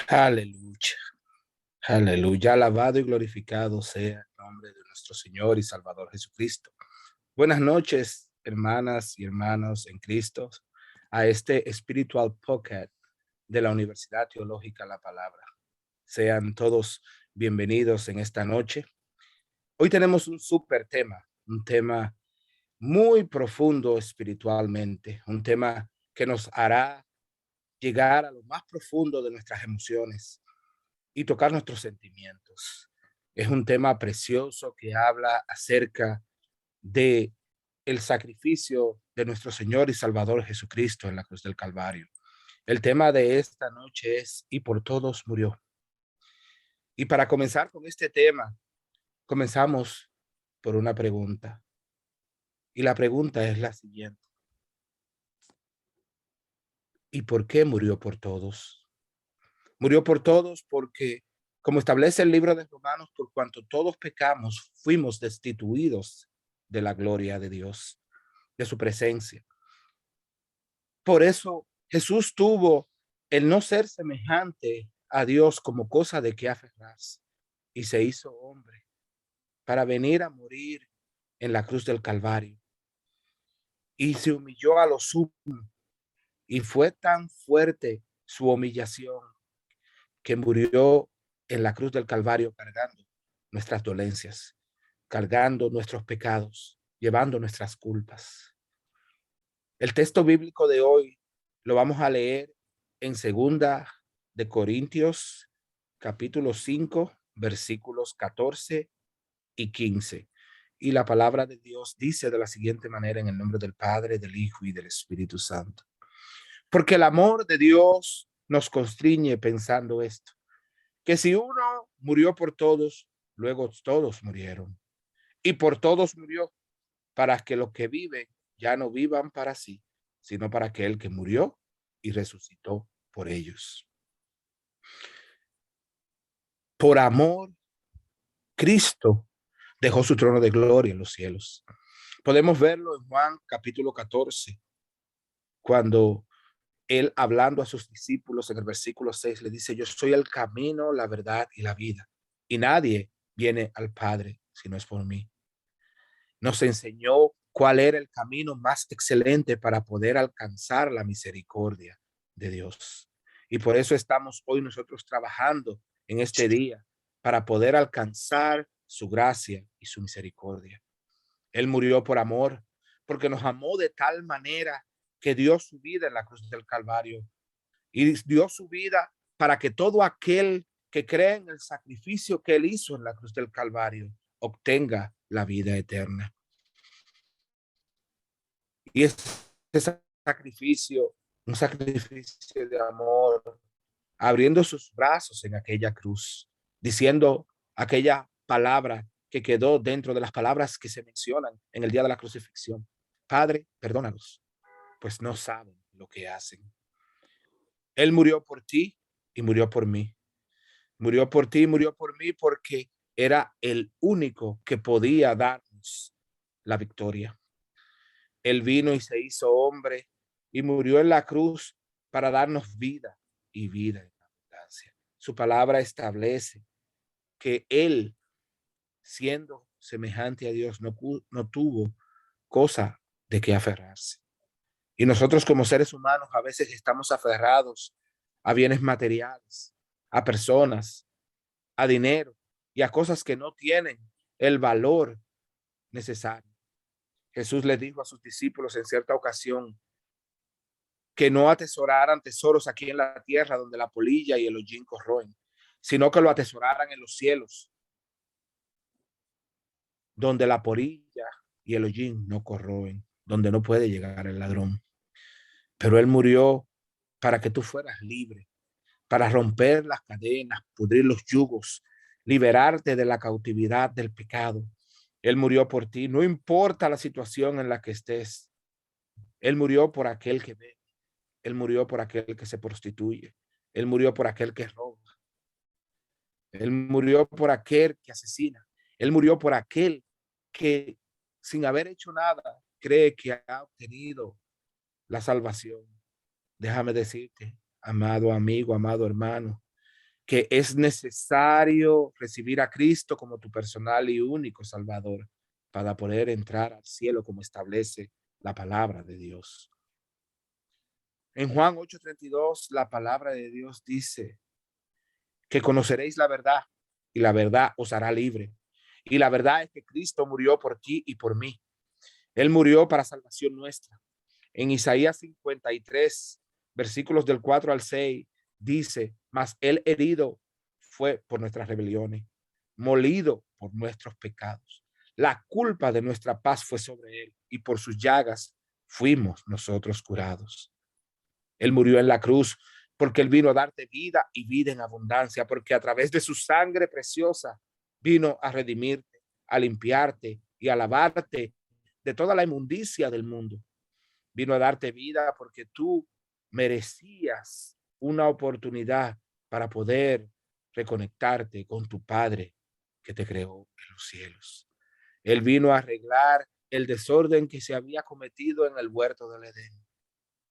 Aleluya, aleluya, alabado y glorificado sea el nombre de nuestro Señor y Salvador Jesucristo. Buenas noches, hermanas y hermanos en Cristo, a este Spiritual Pocket de la Universidad Teológica La Palabra. Sean todos bienvenidos en esta noche. Hoy tenemos un súper tema, un tema muy profundo espiritualmente, un tema que nos hará llegar a lo más profundo de nuestras emociones y tocar nuestros sentimientos. Es un tema precioso que habla acerca de el sacrificio de nuestro Señor y Salvador Jesucristo en la cruz del Calvario. El tema de esta noche es "Y por todos murió". Y para comenzar con este tema, comenzamos por una pregunta. Y la pregunta es la siguiente: ¿y por qué murió por todos? Murió por todos porque, como establece el libro de Romanos, por cuanto todos pecamos, fuimos destituidos de la gloria de Dios, de su presencia. Por eso Jesús tuvo el no ser semejante a Dios como cosa de que aferrarse y se hizo hombre para venir a morir en la cruz del Calvario y se humilló a lo sumo, y fue tan fuerte su humillación que murió en la cruz del Calvario cargando nuestras dolencias, cargando nuestros pecados, llevando nuestras culpas. El texto bíblico de hoy lo vamos a leer en segunda de Corintios, capítulo 5, versículos 14 y 15. Y la palabra de Dios dice de la siguiente manera, en el nombre del Padre, del Hijo y del Espíritu Santo. Porque el amor de Dios nos constriñe pensando esto, que si uno murió por todos, luego todos murieron. Y por todos murió, para que los que viven ya no vivan para sí, sino para aquel que murió y resucitó por ellos. Por amor, Cristo dejó su trono de gloria en los cielos. Podemos verlo en Juan capítulo 14, cuando él, hablando a sus discípulos en el versículo 6, le dice: yo soy el camino, la verdad y la vida, y nadie viene al Padre si no es por mí. Nos enseñó cuál era el camino más excelente para poder alcanzar la misericordia de Dios. Y por eso estamos hoy nosotros trabajando en este día para poder alcanzar su gracia y su misericordia. Él murió por amor, porque nos amó de tal manera que dio su vida en la cruz del Calvario, y dio su vida para que todo aquel que cree en el sacrificio que él hizo en la cruz del Calvario obtenga la vida eterna. Y ese sacrificio, un sacrificio de amor, abriendo sus brazos en aquella cruz, diciendo aquella palabra que quedó dentro de las palabras que se mencionan en el día de la crucifixión: Padre, perdónalos, pues no saben lo que hacen. Él murió por ti y murió por mí. Murió por ti y murió por mí porque era el único que podía darnos la victoria. Él vino y se hizo hombre y murió en la cruz para darnos vida y vida en abundancia. Su palabra establece que él, siendo semejante a Dios, no tuvo cosa de qué aferrarse. Y nosotros como seres humanos a veces estamos aferrados a bienes materiales, a personas, a dinero y a cosas que no tienen el valor necesario. Jesús le dijo a sus discípulos en cierta ocasión que no atesoraran tesoros aquí en la tierra donde la polilla y el hollín corroen, sino que lo atesoraran en los cielos, donde la polilla y el hollín no corroen, donde no puede llegar el ladrón. Pero él murió para que tú fueras libre, para romper las cadenas, pudrir los yugos, liberarte de la cautividad del pecado. Él murió por ti, no importa la situación en la que estés. Él murió por aquel que ve, él murió por aquel que se prostituye, él murió por aquel que roba, él murió por aquel que asesina, él murió por aquel que sin haber hecho nada cree que ha obtenido la salvación. Déjame decirte, amado amigo, amado hermano, que es necesario recibir a Cristo como tu personal y único Salvador para poder entrar al cielo como establece la palabra de Dios. En Juan 8:32, la palabra de Dios dice que conoceréis la verdad y la verdad os hará libre. Y la verdad es que Cristo murió por ti y por mí. Él murió para salvación nuestra. En Isaías 53, versículos del 4 al 6, dice, mas él herido fue por nuestras rebeliones, molido por nuestros pecados. La culpa de nuestra paz fue sobre él y por sus llagas fuimos nosotros curados. Él murió en la cruz porque él vino a darte vida y vida en abundancia, porque a través de su sangre preciosa vino a redimirte, a limpiarte y a lavarte de toda la inmundicia del mundo. Vino a darte vida porque tú merecías una oportunidad para poder reconectarte con tu Padre que te creó en los cielos. Él vino a arreglar el desorden que se había cometido en el huerto del Edén.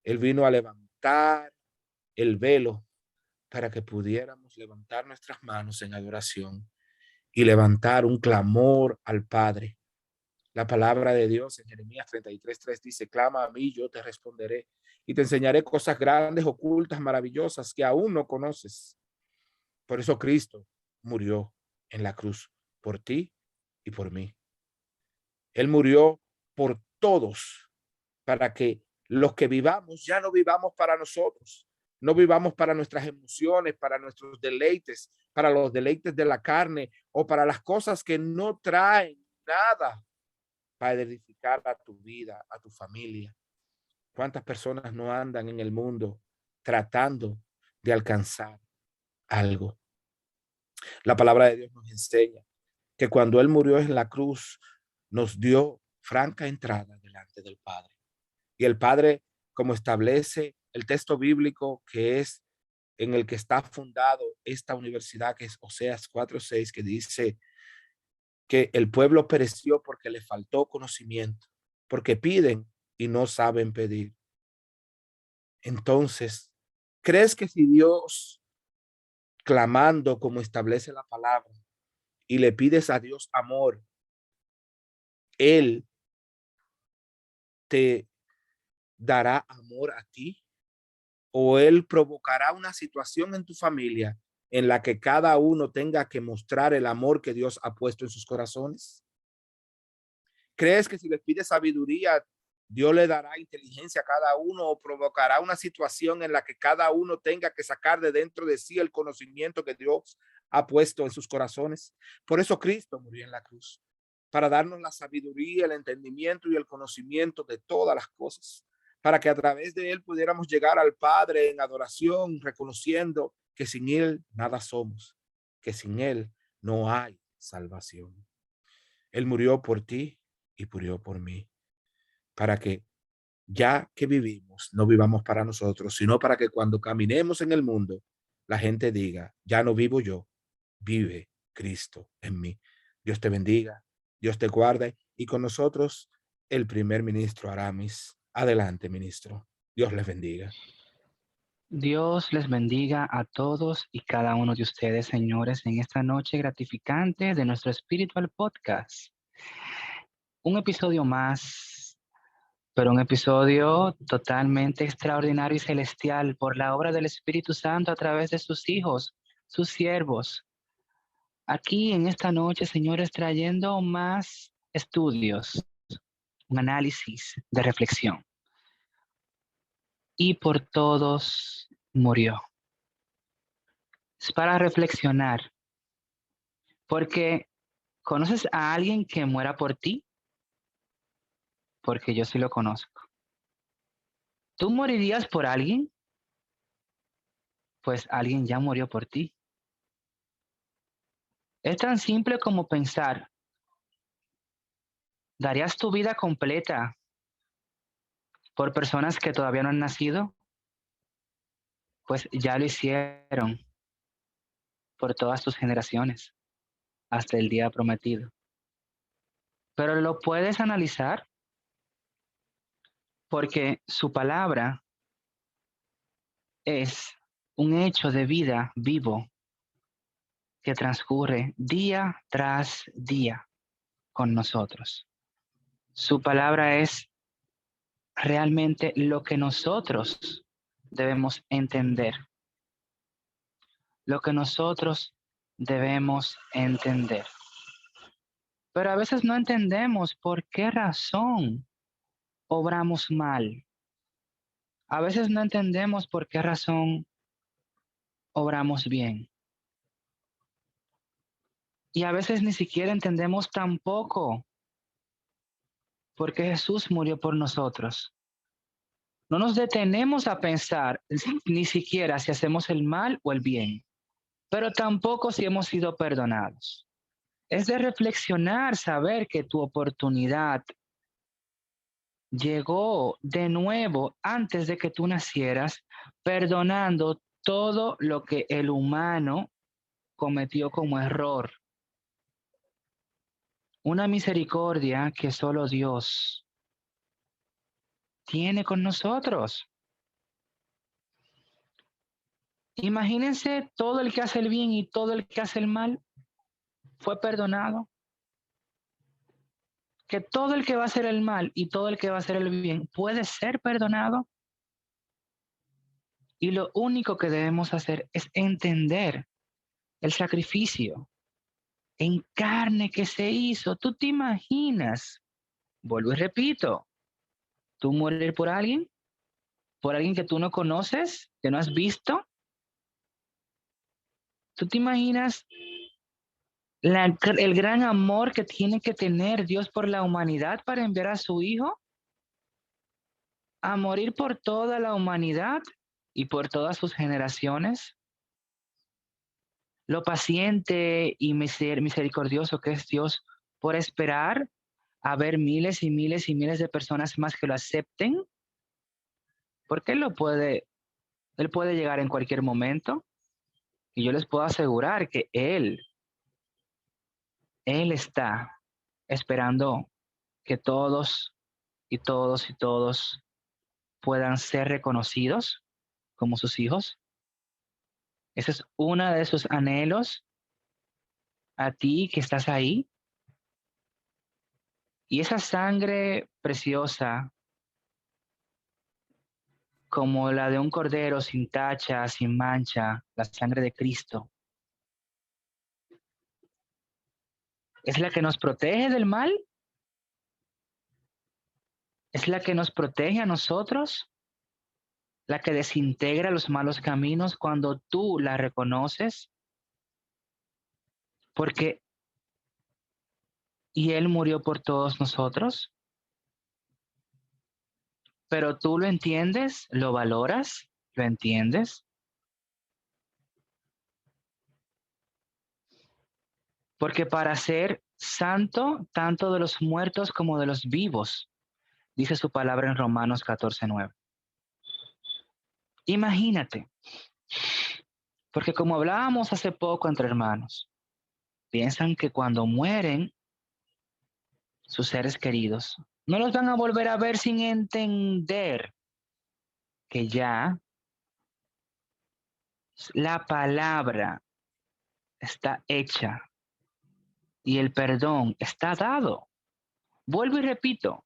Él vino a levantar el velo para que pudiéramos levantar nuestras manos en adoración y levantar un clamor al Padre. La palabra de Dios en Jeremías 33:3 dice, clama a mí, yo te responderé y te enseñaré cosas grandes, ocultas, maravillosas que aún no conoces. Por eso Cristo murió en la cruz por ti y por mí. Él murió por todos para que los que vivamos ya no vivamos para nosotros, no vivamos para nuestras emociones, para nuestros deleites, para los deleites de la carne o para las cosas que no traen nada para edificar a tu vida, a tu familia. ¿Cuántas personas no andan en el mundo tratando de alcanzar algo? La palabra de Dios nos enseña que cuando Él murió en la cruz, nos dio franca entrada delante del Padre. Y el Padre, como establece el texto bíblico que es en el que está fundado esta universidad, que es Oseas 4:6, que dice que el pueblo pereció porque le faltó conocimiento, porque piden y no saben pedir. Entonces, ¿crees que si Dios, clamando como establece la palabra, y le pides a Dios amor, Él te dará amor a ti? ¿O Él provocará una situación en tu familia en la que cada uno tenga que mostrar el amor que Dios ha puesto en sus corazones? ¿Crees que si les pides sabiduría, Dios le dará inteligencia a cada uno o provocará una situación en la que cada uno tenga que sacar de dentro de sí el conocimiento que Dios ha puesto en sus corazones? Por eso Cristo murió en la cruz, para darnos la sabiduría, el entendimiento y el conocimiento de todas las cosas, para que a través de él pudiéramos llegar al Padre en adoración, reconociendo que sin él nada somos, que sin él no hay salvación. Él murió por ti y murió por mí, para que ya que vivimos, no vivamos para nosotros, sino para que cuando caminemos en el mundo, la gente diga, ya no vivo yo, vive Cristo en mí. Dios te bendiga, Dios te guarde y con nosotros el primer ministro Aramis. Adelante, ministro. Dios les bendiga. Dios les bendiga a todos y cada uno de ustedes, señores, en esta noche gratificante de nuestro Spiritual Podcast. Un episodio más, pero un episodio totalmente extraordinario y celestial por la obra del Espíritu Santo a través de sus hijos, sus siervos. Aquí en esta noche, señores, trayendo más estudios, un análisis de reflexión. Y por todos murió. Es para reflexionar. Porque ¿conoces a alguien que muera por ti? Porque yo sí lo conozco. ¿Tú morirías por alguien? Pues alguien ya murió por ti. Es tan simple como pensar, ¿darías tu vida completa por personas que todavía no han nacido? Pues ya lo hicieron por todas tus generaciones, hasta el día prometido. Pero lo puedes analizar porque su palabra es un hecho de vida vivo que transcurre día tras día con nosotros. Su palabra es realmente lo que nosotros debemos entender, lo que nosotros debemos entender. Pero a veces no entendemos por qué razón obramos mal. A veces no entendemos por qué razón obramos bien. Y a veces ni siquiera entendemos tampoco por qué Jesús murió por nosotros. No nos detenemos a pensar ni siquiera si hacemos el mal o el bien, pero tampoco si hemos sido perdonados. Es de reflexionar, saber que tu oportunidad llegó de nuevo antes de que tú nacieras, perdonando todo lo que el humano cometió como error. Una misericordia que solo Dios tiene con nosotros. Imagínense todo el que hace el bien y todo el que hace el mal fue perdonado. Que todo el que va a hacer el mal y todo el que va a hacer el bien puede ser perdonado. Y lo único que debemos hacer es entender el sacrificio en carne que se hizo. ¿Tú te imaginas? Vuelvo y repito, tú morir por alguien que tú no conoces, que no has visto. ¿Tú te imaginas el gran amor que tiene que tener Dios por la humanidad para enviar a su Hijo a morir por toda la humanidad y por todas sus generaciones? Lo paciente y misericordioso que es Dios por esperar a ver miles y miles y miles de personas más que lo acepten, porque Él puede llegar en cualquier momento y yo les puedo asegurar que Él está esperando que todos y todos y todos puedan ser reconocidos como sus hijos. Ese es uno de sus anhelos a ti que estás ahí. Y esa sangre preciosa, como la de un cordero sin tacha, sin mancha, la sangre de Cristo, es la que nos protege del mal, es la que nos protege a nosotros, la que desintegra los malos caminos cuando tú la reconoces, porque y Él murió por todos nosotros, pero tú lo entiendes, lo valoras, lo entiendes, porque para ser santo, tanto de los muertos como de los vivos, dice su palabra en Romanos 14:9. Imagínate, porque como hablábamos hace poco entre hermanos, piensan que cuando mueren sus seres queridos, no los van a volver a ver sin entender que ya la palabra está hecha y el perdón está dado. Vuelvo y repito,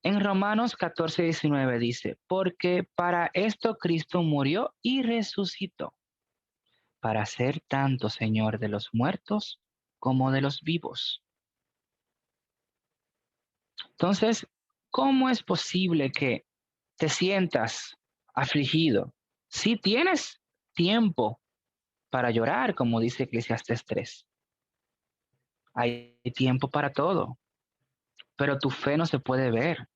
en Romanos 14:19 dice, porque para esto Cristo murió y resucitó, para ser tanto Señor de los muertos como de los vivos. Entonces, ¿cómo es posible que te sientas afligido si tienes tiempo para llorar, como dice Eclesiastés 3? Hay tiempo para todo, pero tu fe no se puede ver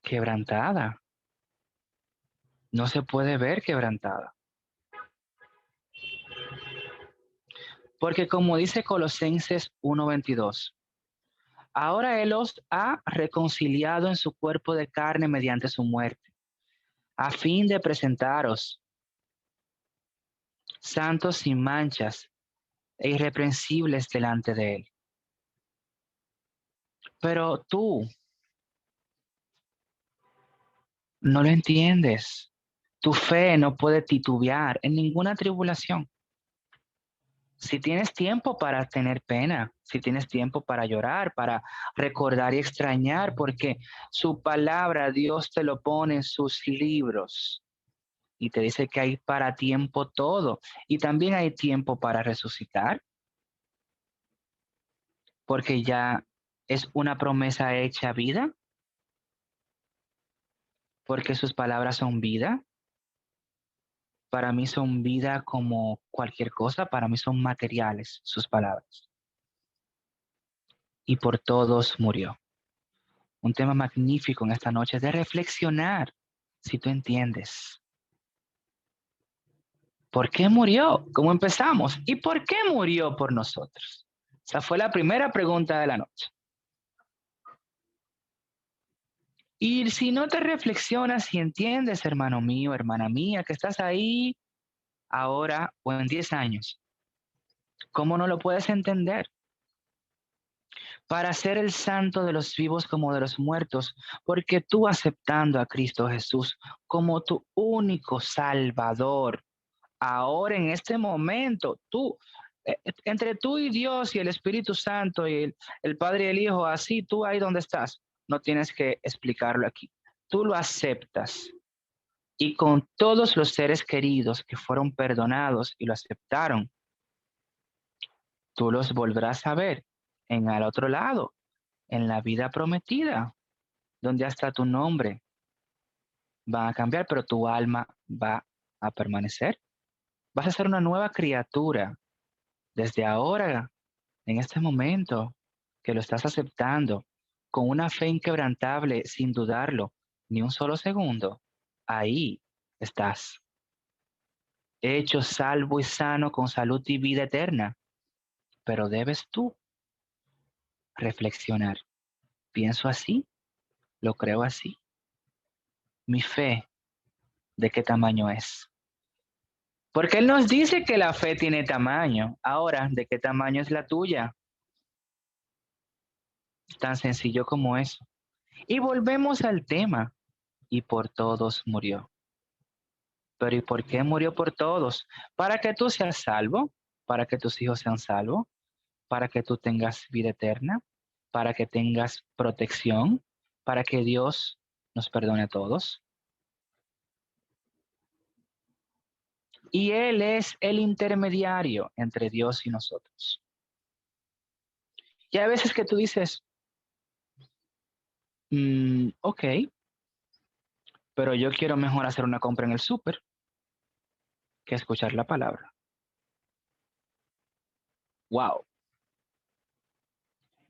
quebrantada, no se puede ver quebrantada. Porque como dice Colosenses 1:22, ahora Él os ha reconciliado en su cuerpo de carne mediante su muerte, a fin de presentaros santos sin manchas e irreprensibles delante de Él. Pero tú no lo entiendes. Tu fe no puede titubear en ninguna tribulación. Si tienes tiempo para tener pena, si tienes tiempo para llorar, para recordar y extrañar, porque su palabra Dios te lo pone en sus libros y te dice que hay para tiempo todo y también hay tiempo para resucitar, porque ya es una promesa hecha vida, porque sus palabras son vida. Para mí son vida como cualquier cosa, para mí son materiales sus palabras. Y por todos murió. Un tema magnífico en esta noche de reflexionar, si tú entiendes. ¿Por qué murió? ¿Cómo empezamos? ¿Y por qué murió por nosotros? Esa fue la primera pregunta de la noche. Y si no te reflexionas y entiendes, hermano mío, hermana mía, que estás ahí ahora o en 10 años, ¿cómo no lo puedes entender? Para ser el santo de los vivos como de los muertos, porque tú aceptando a Cristo Jesús como tu único Salvador, ahora en este momento, entre tú y Dios y el Espíritu Santo y el Padre y el Hijo, así tú ahí donde estás, no tienes que explicarlo aquí. Tú lo aceptas y con todos los seres queridos que fueron perdonados y lo aceptaron, tú los volverás a ver en el otro lado, en la vida prometida, donde hasta tu nombre va a cambiar, pero tu alma va a permanecer. Vas a ser una nueva criatura desde ahora, en este momento, que lo estás aceptando, con una fe inquebrantable, sin dudarlo, ni un solo segundo. Ahí estás, hecho salvo y sano con salud y vida eterna. Pero debes tú reflexionar. ¿Pienso así? ¿Lo creo así? ¿Mi fe de qué tamaño es? Porque Él nos dice que la fe tiene tamaño. Ahora, ¿de qué tamaño es la tuya? Tan sencillo como eso. Y volvemos al tema. Y por todos murió. Pero ¿y por qué murió por todos? Para que tú seas salvo, para que tus hijos sean salvos, para que tú tengas vida eterna, para que tengas protección, para que Dios nos perdone a todos. Y Él es el intermediario entre Dios y nosotros. Y hay veces que tú dices, ok, pero yo quiero mejor hacer una compra en el súper que escuchar la palabra. Wow,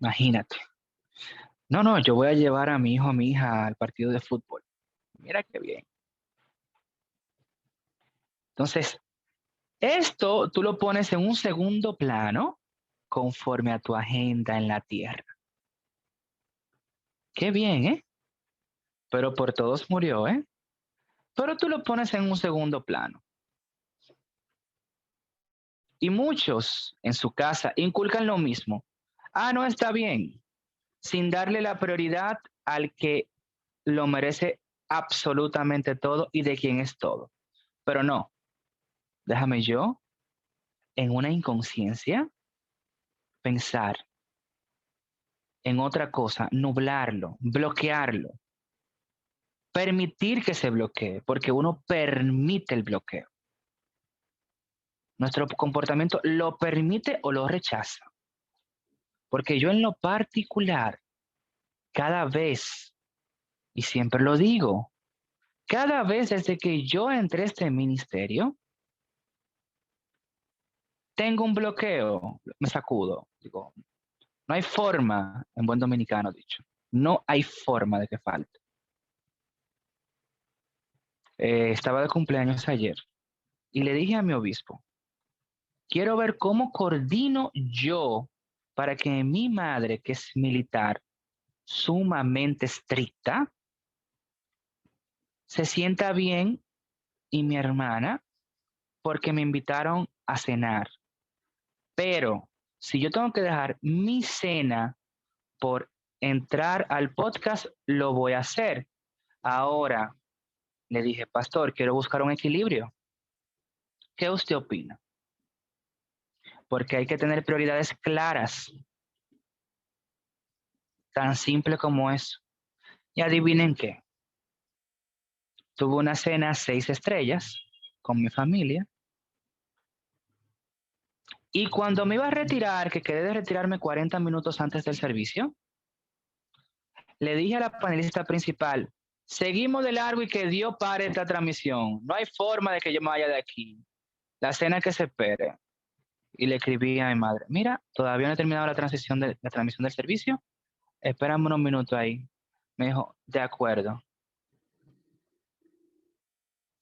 imagínate. No, no, yo voy a llevar a mi hijo, a mi hija al partido de fútbol. Mira qué bien. Entonces, esto tú lo pones en un segundo plano conforme a tu agenda en la tierra. Qué bien, ¿eh? Pero por todos murió, ¿eh? Pero tú lo pones en un segundo plano. Y muchos en su casa inculcan lo mismo. Ah, no está bien, sin darle la prioridad al que lo merece absolutamente todo y de quien es todo. Pero no, déjame yo, en una inconsciencia, pensar en otra cosa, nublarlo, bloquearlo, permitir que se bloquee, porque uno permite el bloqueo. Nuestro comportamiento lo permite o lo rechaza. Porque yo en lo particular, cada vez, y siempre lo digo, cada vez desde que yo entré a este ministerio, tengo un bloqueo, me sacudo, digo, no hay forma, en buen dominicano dicho, no hay forma de que falte. Estaba de cumpleaños ayer y le dije a mi obispo, quiero ver cómo coordino yo para que mi madre, que es militar, sumamente estricta, se sienta bien y mi hermana, porque me invitaron a cenar. Pero si yo tengo que dejar mi cena por entrar al podcast, lo voy a hacer. Ahora, Le dije, pastor, quiero buscar un equilibrio. ¿Qué usted opina? Porque hay que tener prioridades claras, tan simple como eso. Y adivinen qué, tuve una cena 6 estrellas con mi familia. Y cuando me iba a retirar, que quedé de retirarme 40 minutos antes del servicio, le dije a la panelista principal, seguimos de largo y que Dios pare esta transmisión. No hay forma de que yo me vaya de aquí. La cena que se espere. Y le escribí a mi madre, mira, todavía no he terminado la transmisión del servicio. Espérame unos minutos ahí. Me dijo, de acuerdo.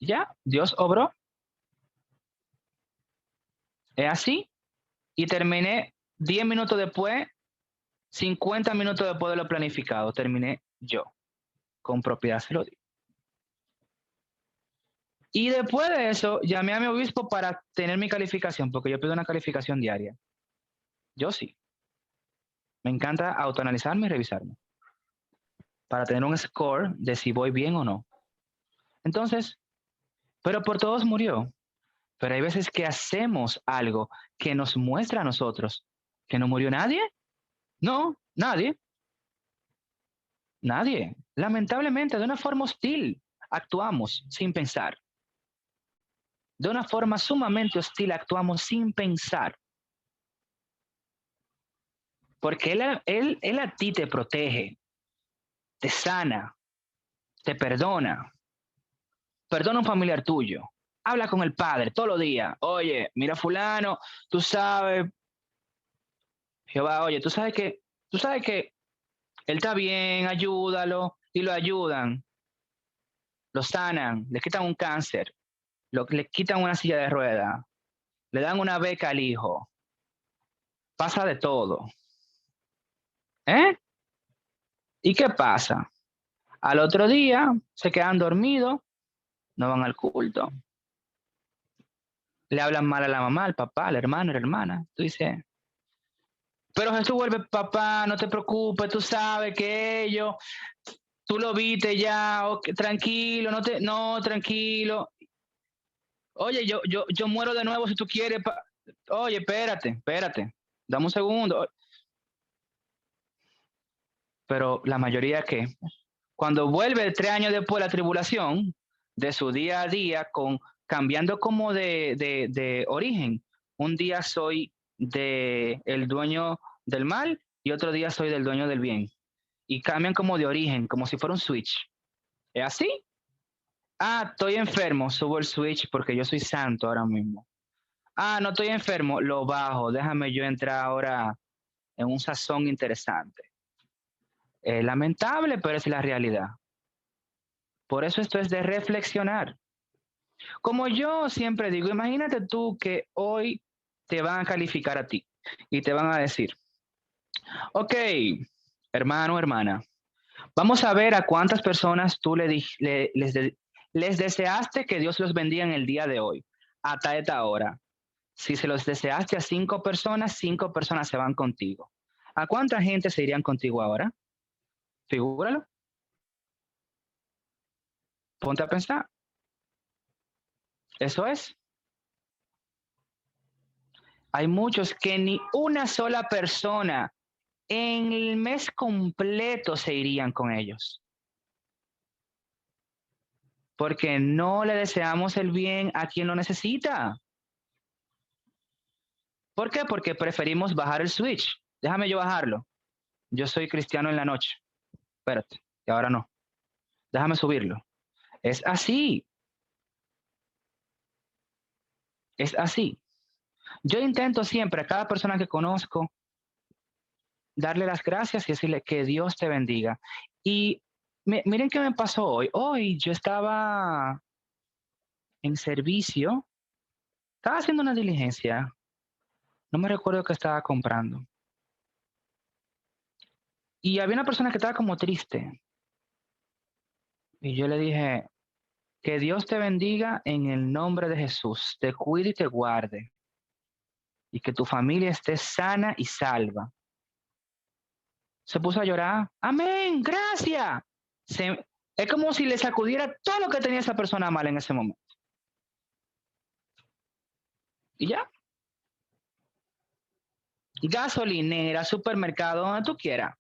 Ya, Dios obró. Es así. Y terminé 10 minutos después, 50 minutos después de lo planificado. Terminé yo. Con propiedad se lo digo. Y después de eso, llamé a mi obispo para tener mi calificación, porque yo pido una calificación diaria. Yo sí. Me encanta autoanalizarme y revisarme. Para tener un score de si voy bien o no. Entonces, pero por todos murió. Pero hay veces que hacemos algo que nos muestra a nosotros que no murió nadie. No, nadie. Nadie. Lamentablemente, de una forma hostil, actuamos sin pensar. De una forma sumamente hostil, actuamos sin pensar. Porque él a ti te protege, te sana, te perdona. Perdona a un familiar tuyo. Habla con el padre todos los días. Oye, mira fulano, tú sabes, Jehová, oye, tú sabes que él está bien, ayúdalo, y lo ayudan, lo sanan, le quitan un cáncer, le quitan una silla de ruedas, le dan una beca al hijo, pasa de todo. ¿Eh? ¿Y qué pasa? Al otro día se quedan dormidos, no van al culto, le hablan mal a la mamá, al papá, al hermano, a la hermana. Tú dices, pero Jesús vuelve, papá, no te preocupes, tú sabes que ellos, tú lo viste ya, okay, tranquilo, no, tranquilo. Oye, yo muero de nuevo si tú quieres. Oye, espérate, dame un segundo. Pero la mayoría que cuando vuelve 3 años después de la tribulación, de su día a día, cambiando como de origen. Un día soy el dueño del mal y otro día soy del dueño del bien. Y cambian como de origen, como si fuera un switch. ¿Es así? Ah, estoy enfermo, subo el switch porque yo soy santo ahora mismo. Ah, no estoy enfermo, lo bajo, déjame yo entrar ahora en un sazón interesante. Es lamentable, pero es la realidad. Por eso esto es de reflexionar. Como yo siempre digo, imagínate tú que hoy te van a calificar a ti y te van a decir, ok, hermano, hermana, vamos a ver a cuántas personas tú les deseaste que Dios los bendiga en el día de hoy, hasta esta hora. Si se los deseaste a 5 personas, 5 personas se van contigo. ¿A cuánta gente se irían contigo ahora? Figúralo. Ponte a pensar. Eso es. Hay muchos que ni una sola persona en el mes completo se irían con ellos. Porque no le deseamos el bien a quien lo necesita. ¿Por qué? Porque preferimos bajar el switch. Déjame yo bajarlo. Yo soy cristiano en la noche. Espérate, y ahora no. Déjame subirlo. Es así. Es así. Yo intento siempre a cada persona que conozco darle las gracias y decirle que Dios te bendiga. Y miren qué me pasó hoy. Hoy yo estaba en servicio, estaba haciendo una diligencia, no me recuerdo qué estaba comprando. Y había una persona que estaba como triste. Y yo le dije, que Dios te bendiga en el nombre de Jesús, te cuide y te guarde. Y que tu familia esté sana y salva. Se puso a llorar. Amén, gracias. Es como si le sacudiera todo lo que tenía esa persona mal en ese momento. Y ya. Gasolinera, supermercado, donde tú quieras.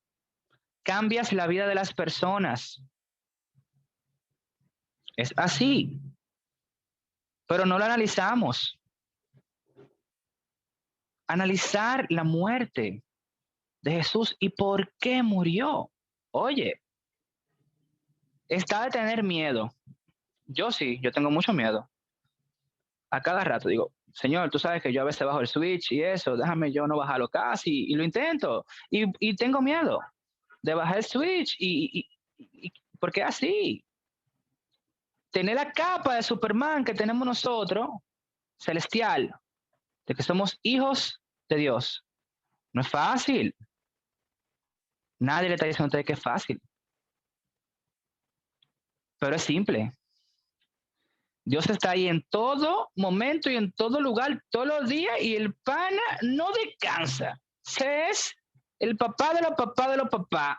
Cambias la vida de las personas. Es así. Pero no lo analizamos. Analizar la muerte de Jesús y por qué murió. Oye, está de tener miedo. Yo sí, yo tengo mucho miedo. A cada rato digo, Señor, tú sabes que yo a veces bajo el switch y eso, déjame yo no bajarlo casi, y lo intento. Y tengo miedo de bajar el switch, porque así. Tener la capa de Superman que tenemos nosotros, celestial, de que somos hijos de Dios, no es fácil. Nadie le está diciendo a usted que es fácil, pero es simple. Dios está ahí en todo momento y en todo lugar, todos los días, y el pana no descansa. Se es el papá de los papás de los papás.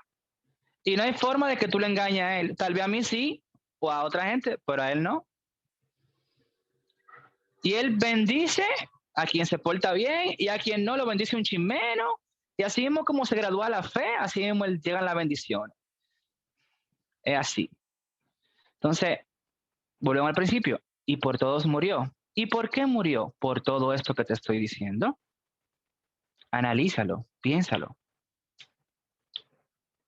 Y no hay forma de que tú le engañes a él. Tal vez a mí sí, o a otra gente, pero a él no. Y él bendice a quien se porta bien y a quien no lo bendice un chimeno. Y así mismo como se gradúa la fe, así mismo llegan las bendiciones. Es así. Entonces, volvemos al principio. Y por todos murió. ¿Y por qué murió? Por todo esto que te estoy diciendo. Analízalo, piénsalo.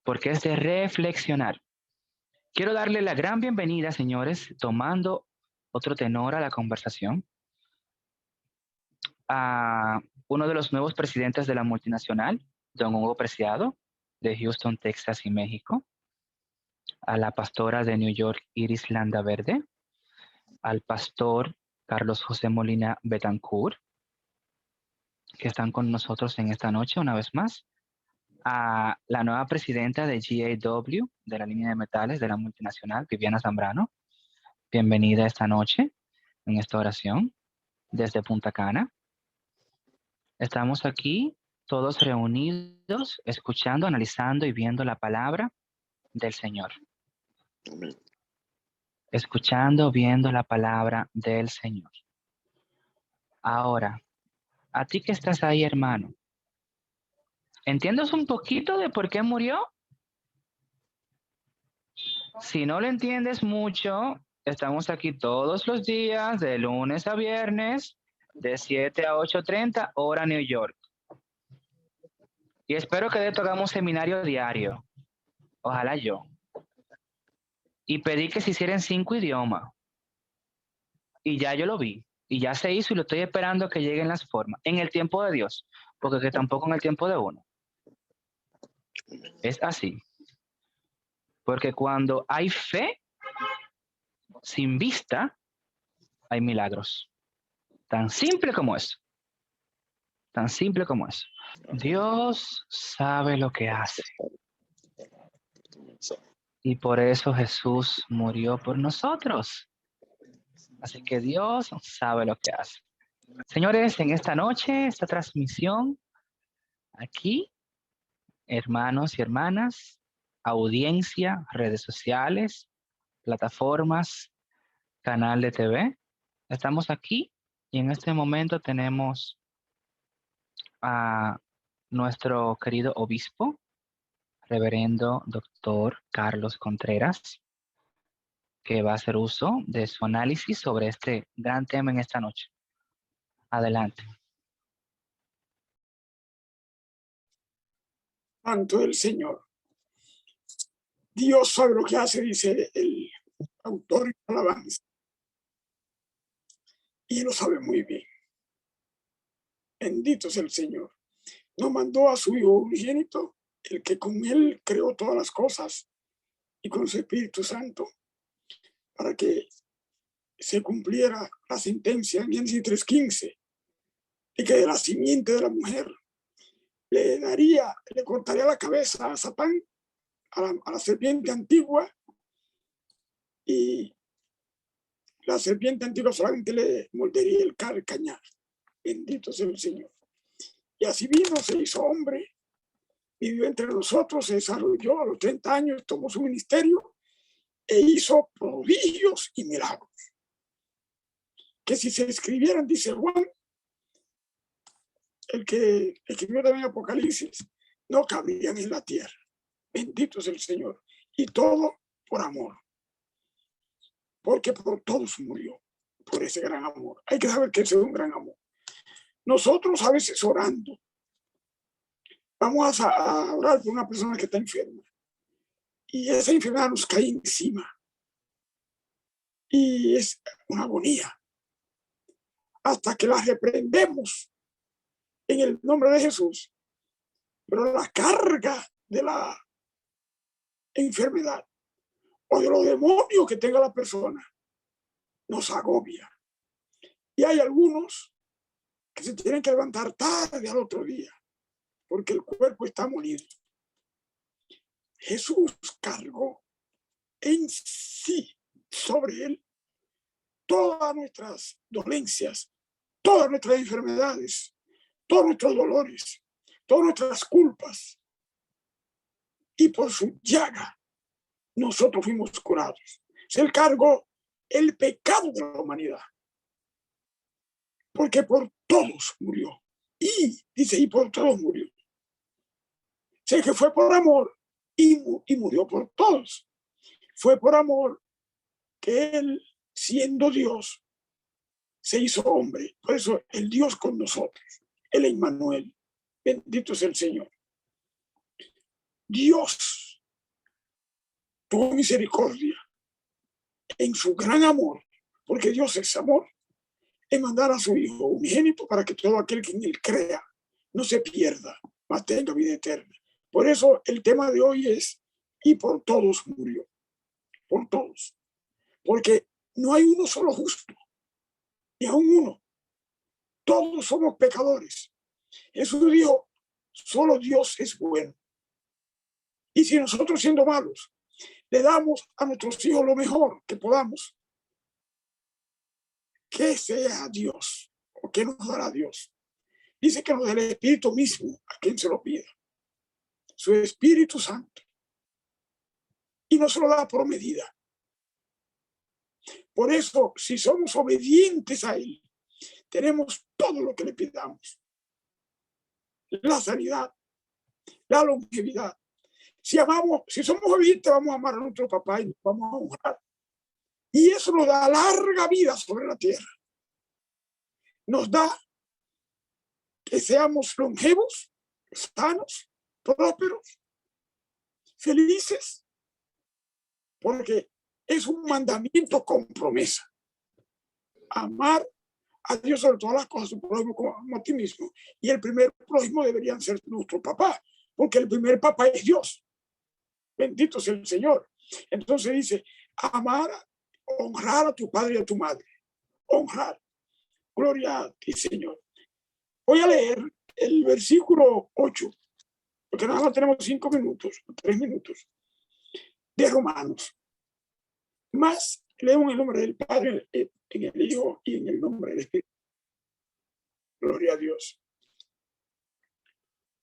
Porque es de reflexionar. Quiero darle la gran bienvenida, señores, tomando otro tenor a la conversación, a uno de los nuevos presidentes de la multinacional, don Hugo Preciado, de Houston, Texas y México, a la pastora de New York, Iris Landa Verde, al pastor Carlos José Molina Betancourt, que están con nosotros en esta noche una vez más, a la nueva presidenta de GAW, de la línea de metales de la multinacional, Viviana Zambrano. Bienvenida esta noche en esta oración desde Punta Cana. Estamos aquí todos reunidos, escuchando, analizando y viendo la palabra del Señor. Amén. Escuchando, viendo la palabra del Señor. Ahora, a ti que estás ahí, hermano, ¿entiendes un poquito de por qué murió? Si no lo entiendes mucho, estamos aquí todos los días, de lunes a viernes, de 7 a 8:30, hora New York. Y espero que de esto hagamos un seminario diario. Ojalá yo. Y pedí que se hiciera en 5 idiomas. Y ya yo lo vi. Y ya se hizo y lo estoy esperando que lleguen las formas. En el tiempo de Dios. Porque que tampoco en el tiempo de uno. Es así. Porque cuando hay fe, sin vista, hay milagros. Tan simple como eso. Tan simple como eso. Dios sabe lo que hace. Y por eso Jesús murió por nosotros. Así que Dios sabe lo que hace. Señores, en esta noche, esta transmisión, aquí, hermanos y hermanas, audiencia, redes sociales, plataformas, canal de TV, estamos aquí y en este momento tenemos a nuestro querido obispo, reverendo doctor Carlos Contreras, que va a hacer uso de su análisis sobre este gran tema en esta noche. Adelante. Santo el Señor. Dios sabe lo que hace, dice el autor de la alabanza. Y lo sabe muy bien. Bendito sea el Señor. Nos mandó a su Hijo unigénito, el que con él creó todas las cosas, y con su Espíritu Santo, para que se cumpliera la sentencia en Génesis 3:15, y que de la simiente de la mujer le cortaría la cabeza a Satán, a la serpiente antigua, y la serpiente antigua solamente le mordería el calcañar. Bendito sea el Señor. Y así vino, se hizo hombre, vivió entre nosotros, se desarrolló a los 30 años, tomó su ministerio e hizo prodigios y milagros, que si se escribieran, dice Juan, el que escribió también Apocalipsis, no cabrían en la tierra. Bendito es el Señor. Y todo por amor. Porque por todos murió, por ese gran amor. Hay que saber que ese es un gran amor. Nosotros a veces orando, vamos a orar por una persona que está enferma. Y esa enfermedad nos cae encima. Y es una agonía. Hasta que la reprendemos en el nombre de Jesús. Pero la carga de la enfermedad o de los demonios que tenga la persona nos agobia. Y hay algunos que se tienen que levantar tarde al otro día porque el cuerpo está molido. Jesús cargó en sí, sobre él, todas nuestras dolencias, todas nuestras enfermedades, todos nuestros dolores, todas nuestras culpas. Y por su llaga nosotros fuimos curados. Él cargó el pecado de la humanidad, porque por todos murió. Y dice, y por todos murió. Sé que fue por amor y murió por todos. Fue por amor que él, siendo Dios, se hizo hombre. Por eso el Dios con nosotros, el Emmanuel, bendito es el Señor. Dios tuvo misericordia en su gran amor, porque Dios es amor, en mandar a su Hijo unigénito para que todo aquel que en él crea no se pierda, mas tenga vida eterna. Por eso el tema de hoy es, y por todos murió, por todos, porque no hay uno solo justo, ni aún uno. Todos somos pecadores. Jesús dijo, solo Dios es bueno. Y si nosotros, siendo malos, le damos a nuestros hijos lo mejor que podamos, ¿qué sea Dios? ¿O qué nos dará Dios? Dice que nos da el Espíritu mismo a quien se lo pida. Su Espíritu Santo. Y no se lo da por medida. Por eso, si somos obedientes a Él, tenemos todo lo que le pidamos. La sanidad, la longevidad. Si somos obedientes, vamos a amar a nuestro papá y nos vamos a honrar. Y eso nos da larga vida sobre la tierra. Nos da que seamos longevos, sanos, prósperos, felices, porque es un mandamiento con promesa. Amar a Dios sobre todas las cosas, su prójimo como a ti mismo. Y el primer prójimo deberían ser nuestro papá, porque el primer papá es Dios. Bendito sea el Señor. Entonces dice, amar, honrar a tu padre y a tu madre. Honrar. Gloria a ti, Señor. Voy a leer el versículo 8, porque nada más tenemos 5 minutos, 3 minutos, de Romanos. Más leo en el nombre del Padre, en el Hijo y en el nombre del Espíritu. Gloria a Dios.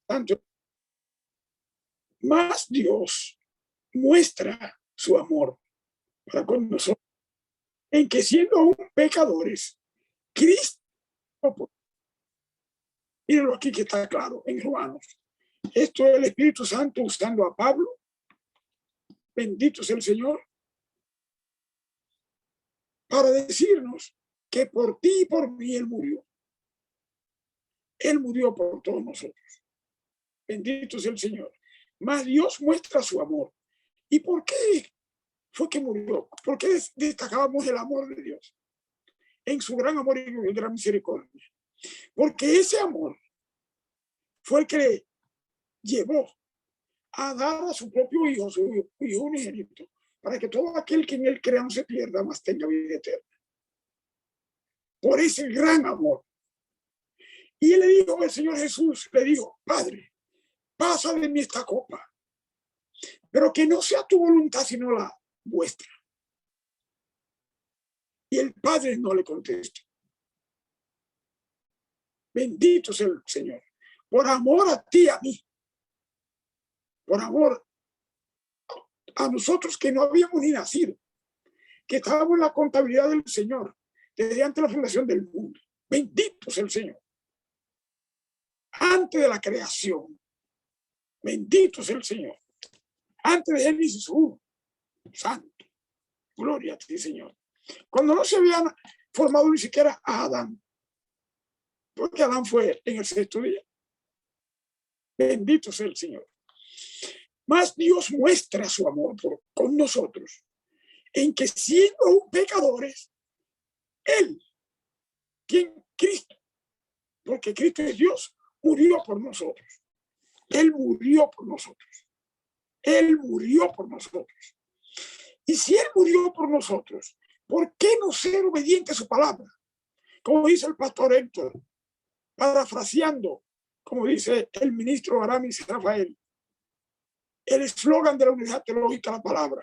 Tanto más Dios muestra su amor para con nosotros, en que siendo aún pecadores, Cristo, mírenlo aquí que está claro en Romanos. Esto es el Espíritu Santo usando a Pablo. Bendito sea el Señor. Para decirnos que por ti y por mí Él murió. Él murió por todos nosotros. Bendito sea el Señor. Mas Dios muestra su amor. ¿Y por qué fue que murió? ¿Por qué destacábamos el amor de Dios? En su gran amor y gran misericordia. Porque ese amor fue el que le llevó a dar a su propio Hijo, su Hijo unigénito, para que todo aquel que en él crea no se pierda, mas tenga vida eterna. Por ese gran amor. Y él le dijo al Señor Jesús, le dijo, Padre, pasa de mí esta copa, pero que no sea tu voluntad sino la vuestra. Y el Padre no le contestó. Bendito sea el Señor. Por amor a ti, a mí. Por amor a nosotros que no habíamos ni nacido. que estábamos en la contabilidad del Señor desde antes de la fundación del mundo. Bendito sea el Señor. Antes de la creación. Bendito sea el Señor. Antes de Génesis 1. Santo. Gloria a ti, Señor. Cuando no se habían formado ni siquiera a Adán. Porque Adán fue en el sexto día. Bendito sea el Señor. Mas Dios muestra su amor con nosotros en que siendo aún pecadores, Él, quien Cristo, porque Cristo es Dios, murió por nosotros. Él murió por nosotros. Él murió por nosotros. Y si Él murió por nosotros, ¿por qué no ser obediente a su palabra? Como dice el pastor Héctor, parafraseando, como dice el ministro Aramis Rafael, el eslogan de la Unidad Teológica, la palabra,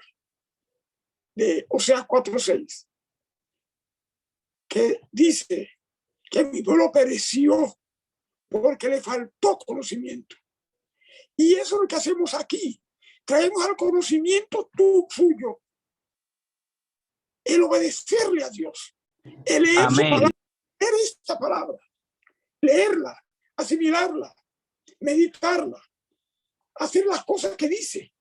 de Oseas 4:6, que dice que mi pueblo pereció porque le faltó conocimiento. Y eso es lo que hacemos aquí. Traemos al conocimiento suyo el obedecerle a Dios, el leer su palabra, leer esta palabra, leerla, asimilarla, meditarla, hacer las cosas que dice.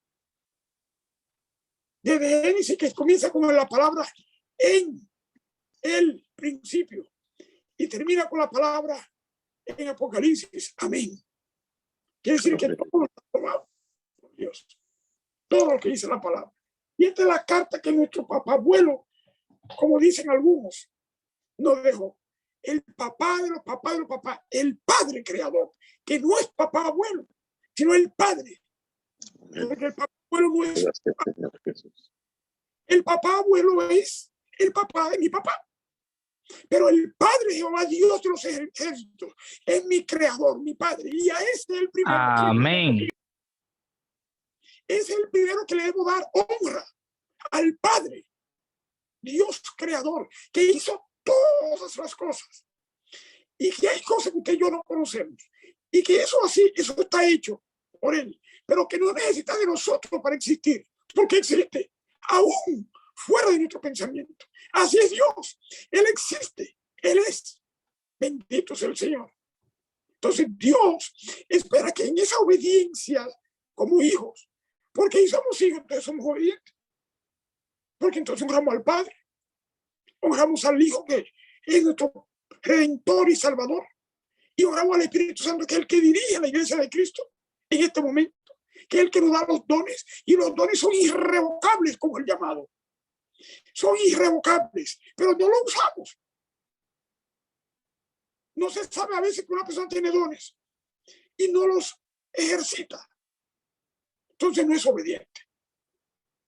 Desde Génesis, que comienza con la palabra en el principio y termina con la palabra en Apocalipsis. Amén. Quiere decir que todo lo está tomado por Dios. Todo lo que dice la palabra. Y esta es la carta que nuestro papá abuelo, como dicen algunos, nos dejó. El papá de los papás de los papás, el padre creador, que no es papá abuelo, sino el padre. Porque el papá abuelo no es. El papá abuelo es el papá de mi papá. Pero el Padre Jehová, Dios de los ejércitos, es mi creador, mi Padre. Y a este es el primero. Amén. Es el primero que le debo dar honra al Padre, Dios creador, que hizo todas las cosas. Y que hay cosas que usted y yo no conocemos. Y que eso así, eso está hecho por Él. Pero que no necesita de nosotros para existir. Porque existe aún fuera de nuestro pensamiento. Así es Dios. Él existe. Él es. Bendito sea el Señor. Entonces Dios espera que en esa obediencia como hijos, porque somos hijos, entonces somos obedientes. Porque entonces honramos al Padre, honramos al Hijo que es nuestro Redentor y Salvador, y honramos al Espíritu Santo, que es el que dirige la iglesia de Cristo en este momento, que es el que nos da los dones, y los dones son irrevocables como el llamado. Son irrevocables, pero no lo usamos. No se sabe a veces que una persona tiene dones y no los ejercita. Entonces no es obediente.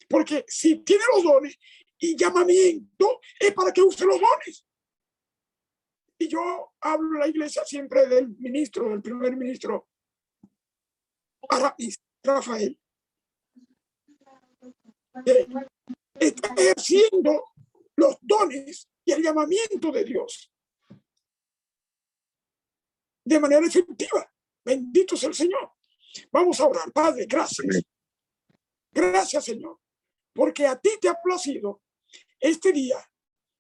Porque si tiene los dones y llamamiento, es para que use los dones. Y yo hablo en la iglesia siempre del ministro, del primer ministro, Aramis Rafael, que está ejerciendo los dones y el llamamiento de Dios de manera efectiva. Bendito sea el Señor. Vamos a orar. Padre, gracias. Gracias, Señor, porque a ti te ha placido este día.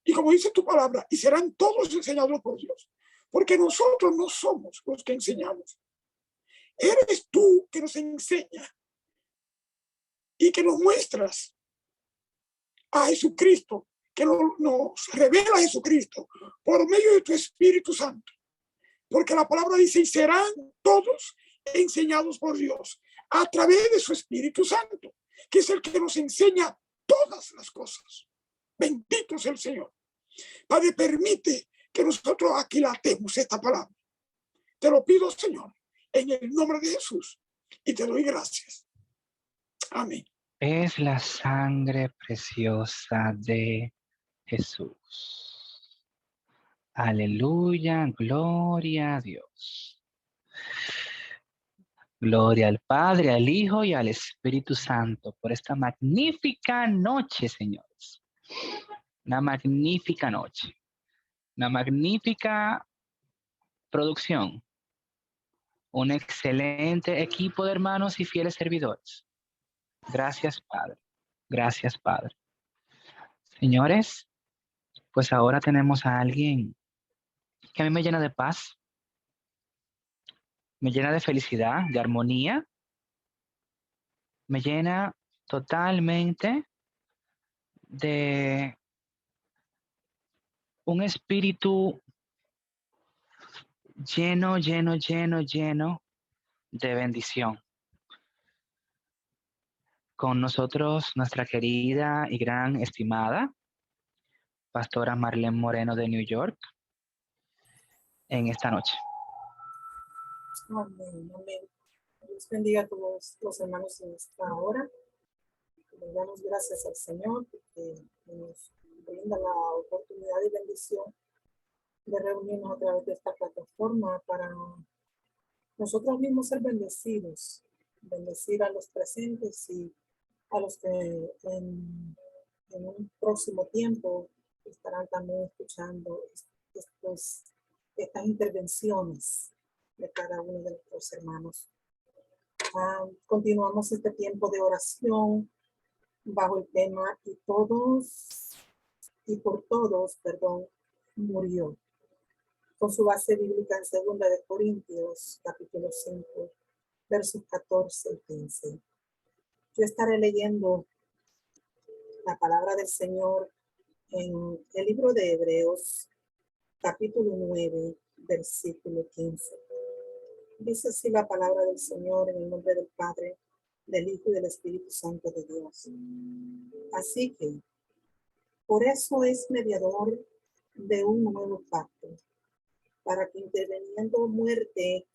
Y como dice tu palabra, y serán todos enseñados por Dios, porque nosotros no somos los que enseñamos. Eres tú que nos enseña y que nos muestras a Jesucristo, que nos revela a Jesucristo por medio de tu Espíritu Santo. Porque la palabra dice, y serán todos enseñados por Dios a través de su Espíritu Santo, que es el que nos enseña todas las cosas. Bendito sea el Señor. Padre, permite que nosotros aquilatemos esta palabra. Te lo pido, Señor, en el nombre de Jesús, y te doy gracias. Amén. Es la sangre preciosa de Jesús. Aleluya, gloria a Dios. Gloria al Padre, al Hijo y al Espíritu Santo por esta magnífica noche, señores. Una magnífica noche. Una magnífica producción. Un excelente equipo de hermanos y fieles servidores. Gracias, Padre. Gracias, Padre. Señores, pues ahora tenemos a alguien que a mí me llena de paz, me llena de felicidad, de armonía, me llena totalmente de un espíritu lleno, lleno, lleno, lleno de bendición. Con nosotros nuestra querida y gran estimada Pastora Marlene Moreno de New York en esta noche. Amén, amén. Dios bendiga a todos los hermanos en esta hora. Le damos gracias al Señor porque nos brinda la oportunidad y bendición de reunirnos a través de esta plataforma para nosotros mismos ser bendecidos, bendecir a los presentes y a los que en un próximo tiempo estarán también escuchando estas intervenciones de cada uno de nuestros hermanos. Continuamos este tiempo de oración bajo el tema y por todos, murió. Con su base bíblica en 2 de Corintios, capítulo 5, versos 14 y 15. Yo estaré leyendo la palabra del Señor en el libro de Hebreos, capítulo 9, versículo 15. Dice así la palabra del Señor en el nombre del Padre, del Hijo y del Espíritu Santo de Dios. Así que, por eso es mediador de un nuevo pacto, para que interviniendo muerte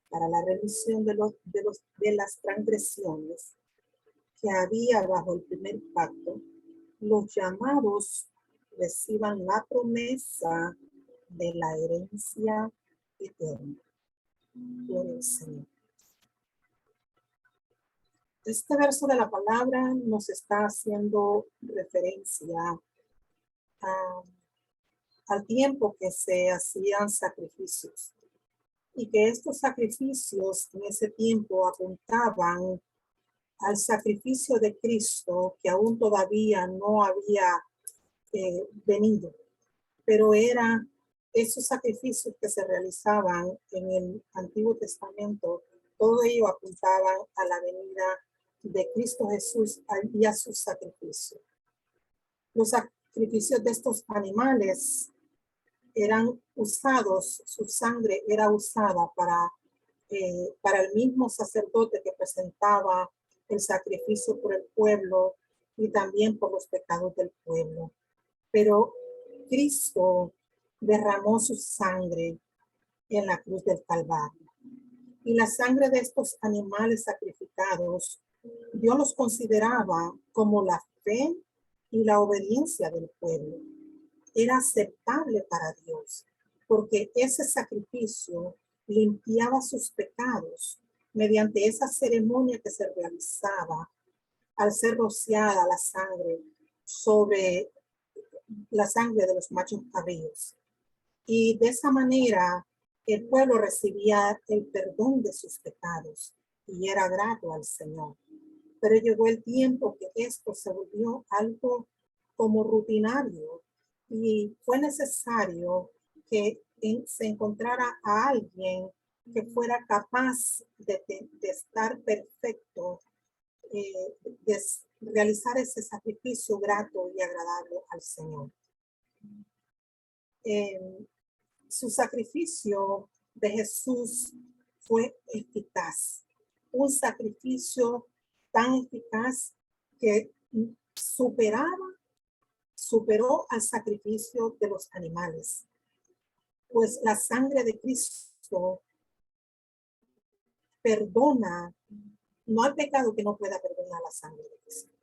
para la remisión de las transgresiones que había bajo el primer pacto, los llamados reciban la promesa de la herencia eterna. Gloria al Señor. Este verso de la palabra nos está haciendo referencia al tiempo que se hacían sacrificios y que estos sacrificios en ese tiempo apuntaban al sacrificio de Cristo que aún todavía no había venido, pero eran esos sacrificios que se realizaban en el Antiguo Testamento, todo ello apuntaban a la venida de Cristo Jesús y a su sacrificio. Los sacrificios de estos animales eran usados, su sangre era usada para el mismo sacerdote que presentaba el sacrificio por el pueblo y también por los pecados del pueblo. Pero Cristo derramó su sangre en la cruz del Calvario. Y la sangre de estos animales sacrificados, Dios los consideraba como la fe y la obediencia del pueblo. Era aceptable para Dios, porque ese sacrificio limpiaba sus pecados mediante esa ceremonia que se realizaba al ser rociada la sangre sobre la sangre de los machos cabríos. Y de esa manera el pueblo recibía el perdón de sus pecados y era grato al Señor. Pero llegó el tiempo que esto se volvió algo como rutinario y fue necesario que se encontrara a alguien que fuera capaz de estar perfecto, de realizar ese sacrificio grato y agradable al Señor. Su sacrificio de Jesús fue eficaz, un sacrificio tan eficaz que superó al sacrificio de los animales, pues la sangre de Cristo perdona, no hay pecado que no pueda perdonar la sangre de Cristo.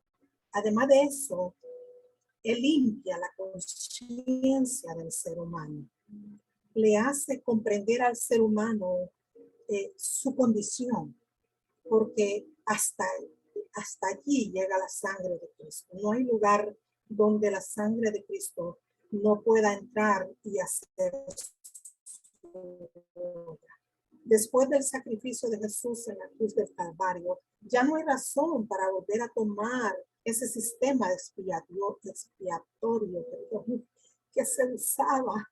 Además de eso, Él limpia la conciencia del ser humano, le hace comprender al ser humano su condición, porque hasta allí llega la sangre de Cristo. No hay lugar donde la sangre de Cristo no pueda entrar y hacer su obra. Después del sacrificio de Jesús en la cruz del Calvario, ya no hay razón para volver a tomar ese sistema expiatorio, perdón, que se usaba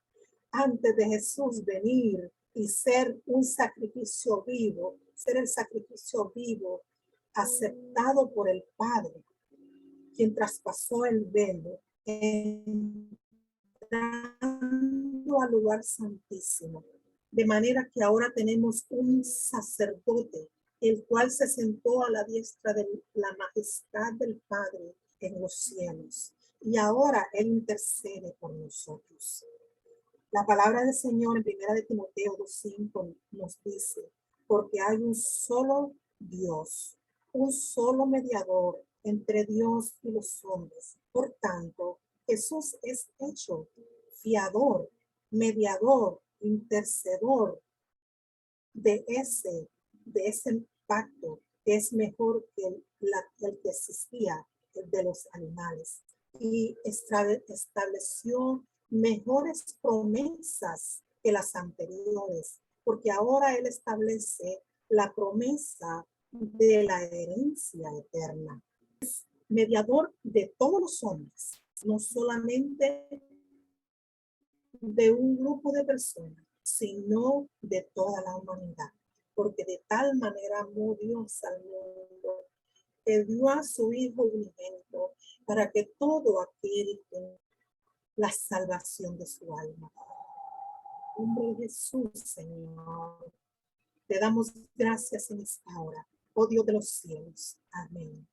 antes de Jesús venir y ser un sacrificio vivo, ser el sacrificio vivo aceptado por el Padre, quien traspasó el velo, entrando al lugar santísimo. De manera que ahora tenemos un sacerdote, el cual se sentó a la diestra de la majestad del Padre en los cielos. Y ahora Él intercede por nosotros. La palabra del Señor en 1 de Timoteo 2:5 nos dice, porque hay un solo Dios, un solo mediador entre Dios y los hombres. Por tanto, Jesús es hecho fiador, mediador, intercedor de ese pacto que es mejor que el que existía, el de los animales. Y estableció mejores promesas que las anteriores, porque ahora Él establece la promesa de la herencia eterna. Es mediador de todos los hombres, no solamente de un grupo de personas, sino de toda la humanidad. Porque de tal manera amó Dios al mundo, que dio a su Hijo unigénito, para que todo aquel que la salvación de su alma. En nombre de Jesús, Señor, te damos gracias en esta hora, oh Dios de los cielos. Amén.